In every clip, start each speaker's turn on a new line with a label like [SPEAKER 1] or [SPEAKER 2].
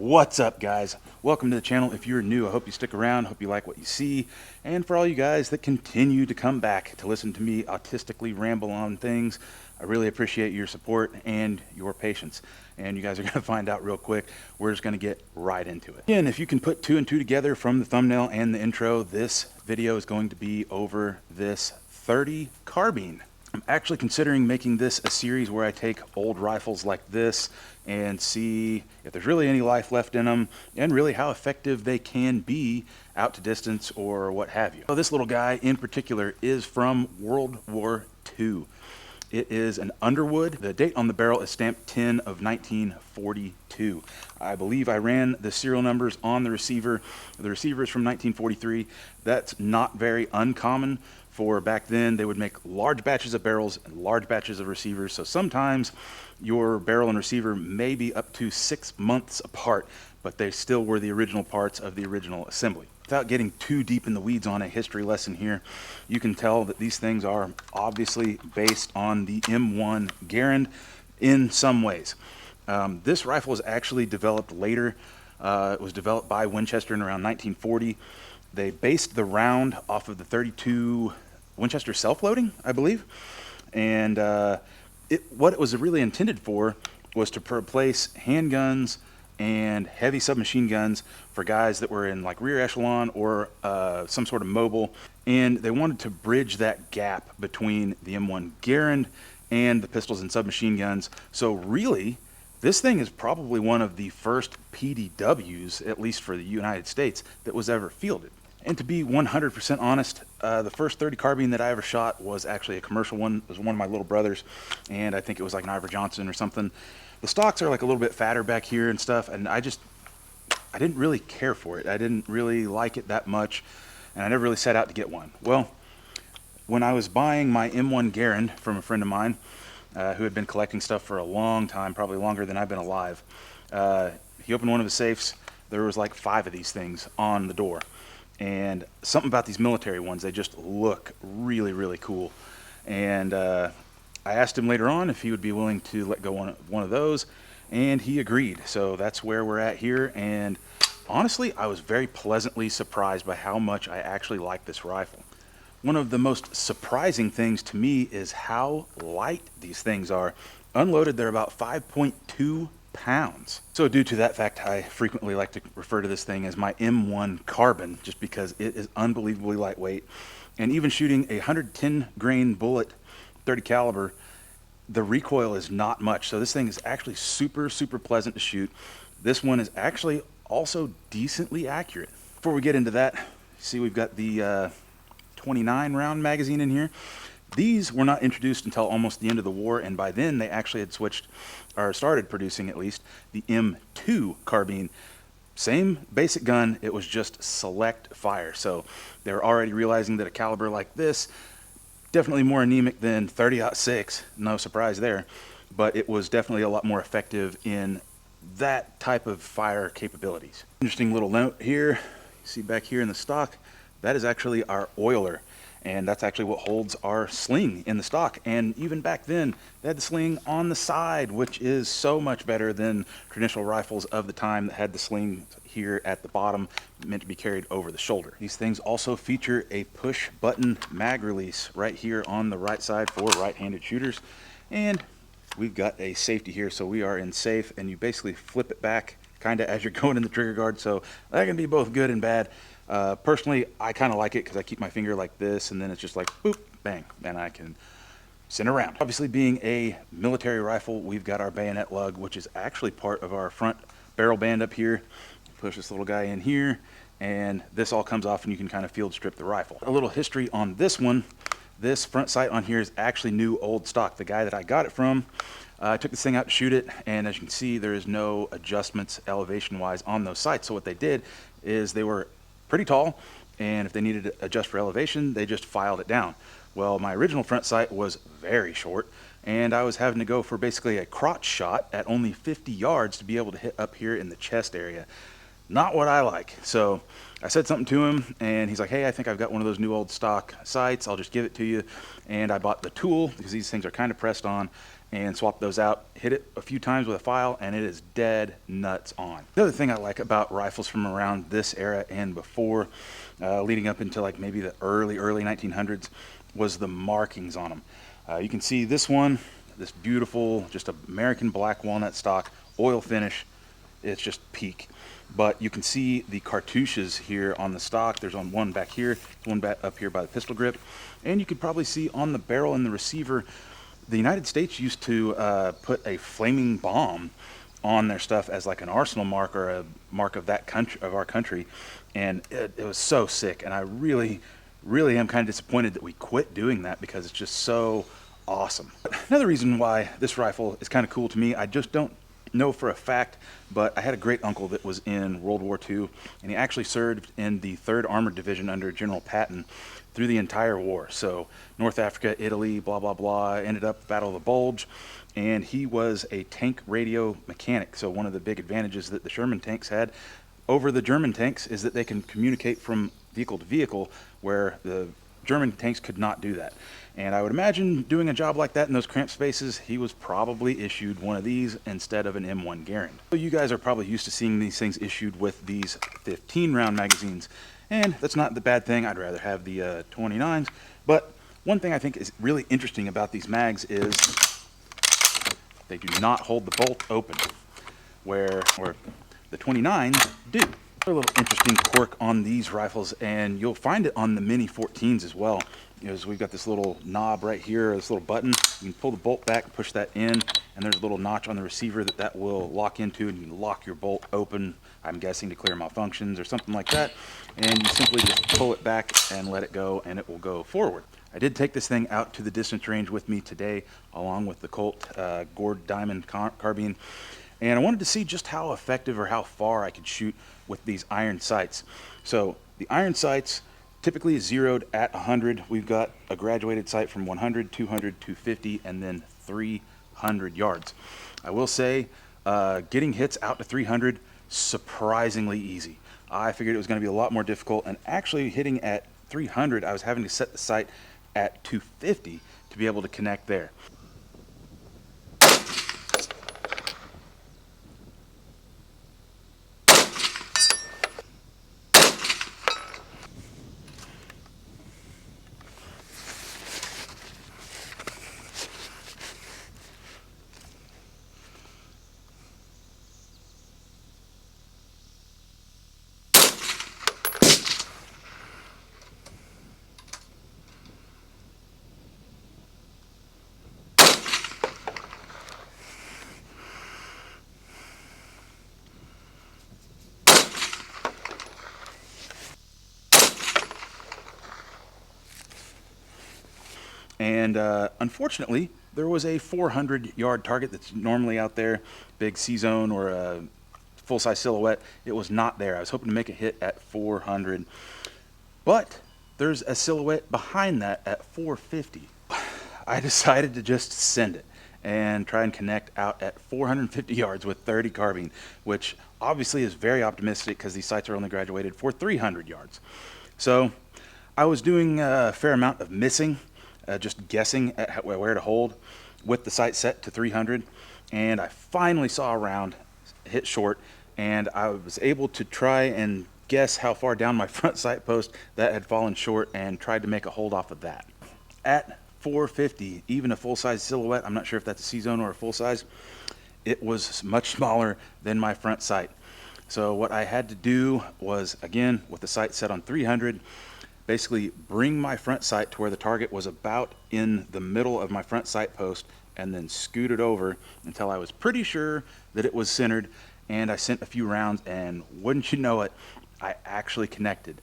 [SPEAKER 1] What's up, guys? Welcome to the channel. If you're new, I hope you stick around. Hope you like what you see. And for all you guys that continue to come back to listen to me autistically ramble on things, I really appreciate your support and your patience. And you guys are going to find out real quick. We're just going to get right into it. Again, if you can put two and two together from the thumbnail and the intro, this video is going to be over this .30 carbine. I'm actually considering making this a series where I take old rifles like this and see if there's really any life left in them and really how effective they can be out to distance or what have you. So this little guy in particular is from World War II. It is an Underwood. The date on the barrel is stamped 10 of 1942. I believe I ran the serial numbers on the receiver. The receiver is from 1943. That's not very uncommon. For back then, they would make large batches of barrels and large batches of receivers. So sometimes your barrel and receiver may be up to 6 months apart, but they still were the original parts of the original assembly. Without getting too deep in the weeds on a history lesson here, you can tell that these things are obviously based on the M1 Garand in some ways. This rifle was actually developed later. It was developed by Winchester in around 1940. They based the round off of the .32 Winchester self-loading, I believe, and what it was really intended for was to replace handguns and heavy submachine guns for guys that were in like rear echelon or some sort of mobile, and they wanted to bridge that gap between the M1 Garand and the pistols and submachine guns. So really, this thing is probably one of the first PDWs, at least for the United States, that was ever fielded. And to be 100% honest, the first .30 carbine that I ever shot was actually a commercial one. It was one of my little brothers, and I think it was like an Ivor Johnson or something. The stocks are like a little bit fatter back here and stuff, and I didn't really care for it. I didn't really like it that much, and I never really set out to get one. Well, when I was buying my M1 Garand from a friend of mine who had been collecting stuff for a long time, probably longer than I've been alive, he opened one of his safes. There was like 5 of these things on the door. And something about these military ones, they just look really, really cool. And I asked him later on if he would be willing to let go one of those, and he agreed. So that's where we're at here. And honestly, I was very pleasantly surprised by how much I actually like this rifle. One of the most surprising things to me is how light these things are. Unloaded, they're about 5.2 pounds. So due to that fact, I frequently like to refer to this thing as my M1 Carbine, just because it is unbelievably lightweight. And even shooting a 110 grain bullet, .30 caliber, the recoil is not much. So this thing is actually super, super pleasant to shoot. This one is actually also decently accurate. Before we get into that, see we've got the 29 round magazine in here. These were not introduced until almost the end of the war, and by then they actually had switched, or started producing at least, the M2 carbine. Same basic gun, it was just select fire. So they're already realizing that a caliber like this, definitely more anemic than .30-06, no surprise there, but it was definitely a lot more effective in that type of fire capabilities. Interesting little note here, you see back here in the stock, that is actually our oiler. And that's actually what holds our sling in the stock. And even back then, they had the sling on the side, which is so much better than traditional rifles of the time that had the sling here at the bottom, meant to be carried over the shoulder. These things also feature a push button mag release right here on the right side for right-handed shooters. And we've got a safety here, so we are in safe, and you basically flip it back kind of as you're going in the trigger guard. So that can be both good and bad. Personally, I kind of like it because I keep my finger like this, and then it's just like boop, bang, and I can send around. Obviously, being a military rifle, we've got our bayonet lug, which is actually part of our front barrel band up here. Push this little guy in here, and this all comes off, and you can kind of field strip the rifle. A little history on this one. This front sight on here is actually new old stock. The guy that I got it from, I took this thing out to shoot it, and as you can see, there is no adjustments elevation-wise on those sights. So what they did is they were pretty tall, and if they needed to adjust for elevation, they just filed it down. Well, my original front sight was very short, and I was having to go for basically a crotch shot at only 50 yards to be able to hit up here in the chest area. Not what I like. So I said something to him, and he's like, hey, I think I've got one of those new old stock sights. I'll just give it to you. And I bought the tool because these things are kind of pressed on, and swap those out. Hit it a few times with a file and it is dead nuts on. The other thing I like about rifles from around this era and before, leading up into like maybe the early 1900s, was the markings on them. You can see this one, this beautiful, just American black walnut stock, oil finish. It's just peak. But you can see the cartouches here on the stock. There's one back here, one back up here by the pistol grip, and you could probably see on the barrel and the receiver. The United States used to put a flaming bomb on their stuff as like an arsenal mark or a mark of that country, of our country, and it was so sick. And I really am kind of disappointed that we quit doing that because it's just so awesome. Another reason why this rifle is kind of cool to me, I just don't know for a fact, but I had a great uncle that was in World War II, and he actually served in the 3rd Armored Division under General Patton through the entire war. So North Africa, Italy, blah, blah, blah, ended up Battle of the Bulge, and he was a tank radio mechanic. So one of the big advantages that the Sherman tanks had over the German tanks is that they can communicate from vehicle to vehicle, where the German tanks could not do that. And I would imagine doing a job like that in those cramped spaces, he was probably issued one of these instead of an M1 Garand. So you guys are probably used to seeing these things issued with these 15-round magazines, and that's not the bad thing. I'd rather have the 29s. But one thing I think is really interesting about these mags is they do not hold the bolt open, where the 29s do. A little interesting quirk on these rifles, and you'll find it on the Mini 14s as well, is we've got this little knob right here, this little button. You can pull the bolt back, push that in, and there's a little notch on the receiver that will lock into, and you can lock your bolt open, I'm guessing to clear malfunctions or something like that. And you simply just pull it back and let it go, and it will go forward. I did take this thing out to the distance range with me today, along with the Colt Gored Diamond Carbine. And I wanted to see just how effective or how far I could shoot with these iron sights. So the iron sights typically is zeroed at 100. We've got a graduated sight from 100, 200, 250, and then 300 yards. I will say getting hits out to 300, surprisingly easy. I figured it was going to be a lot more difficult, and actually hitting at 300, I was having to set the sight at 250 to be able to connect there. And unfortunately, there was a 400-yard target that's normally out there, big C-zone or a full-size silhouette. It was not there. I was hoping to make a hit at 400, but there's a silhouette behind that at 450. I decided to just send it and try and connect out at 450 yards with 30 carbine, which obviously is very optimistic because these sights are only graduated for 300 yards. So I was doing a fair amount of missing, just guessing at where to hold with the sight set to 300, and I finally saw a round hit short, and I was able to try and guess how far down my front sight post that had fallen short and tried to make a hold off of that. At 450, even a full-size silhouette, I'm not sure if that's a C-zone or a full-size, it was much smaller than my front sight. So what I had to do was, again, with the sight set on 300, basically bring my front sight to where the target was about in the middle of my front sight post, and then scoot it over until I was pretty sure that it was centered. And I sent a few rounds, and wouldn't you know it, I actually connected.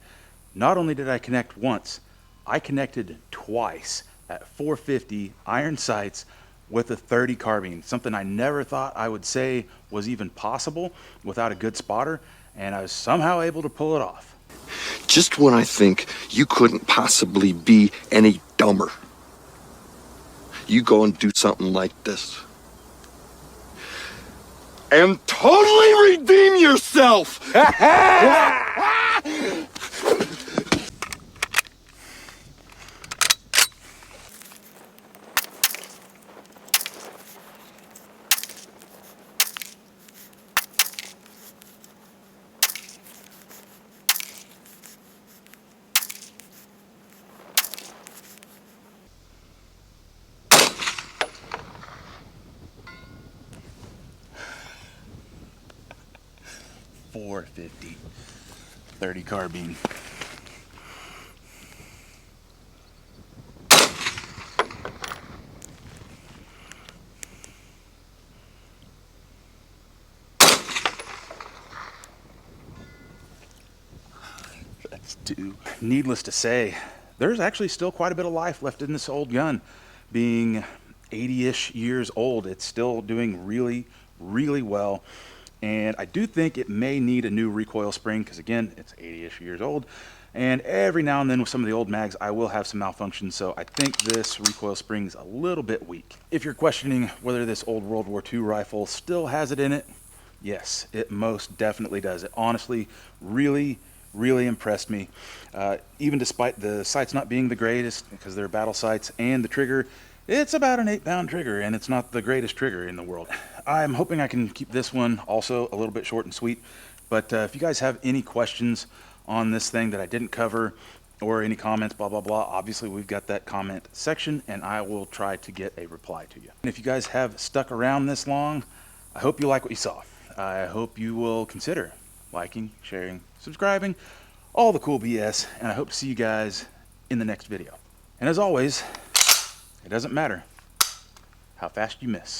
[SPEAKER 1] Not only did I connect once, I connected twice at 450 iron sights with a 30 carbine, something I never thought I would say was even possible without a good spotter, and I was somehow able to pull it off.
[SPEAKER 2] Just when I think you couldn't possibly be any dumber, you go and do something like this and totally redeem yourself.
[SPEAKER 1] 450 30 carbine. That's two. Needless to say, there's actually still quite a bit of life left in this old gun. Being 80-ish years old, it's still doing really, really well. And I do think it may need a new recoil spring because, again, it's 80-ish years old. And every now and then with some of the old mags, I will have some malfunctions. So I think this recoil spring is a little bit weak. If you're questioning whether this old World War II rifle still has it in it, yes, it most definitely does. It honestly really impressed me. Even despite the sights not being the greatest because they're battle sights, and the trigger, it's about an 8-pound trigger, and it's not the greatest trigger in the world. I'm hoping I can keep this one also a little bit short and sweet, but if you guys have any questions on this thing that I didn't cover, or any comments, blah, blah, blah, obviously we've got that comment section, and I will try to get a reply to you. And if you guys have stuck around this long, I hope you like what you saw. I hope you will consider liking, sharing, subscribing, all the cool BS, and I hope to see you guys in the next video. And as always, it doesn't matter how fast you miss.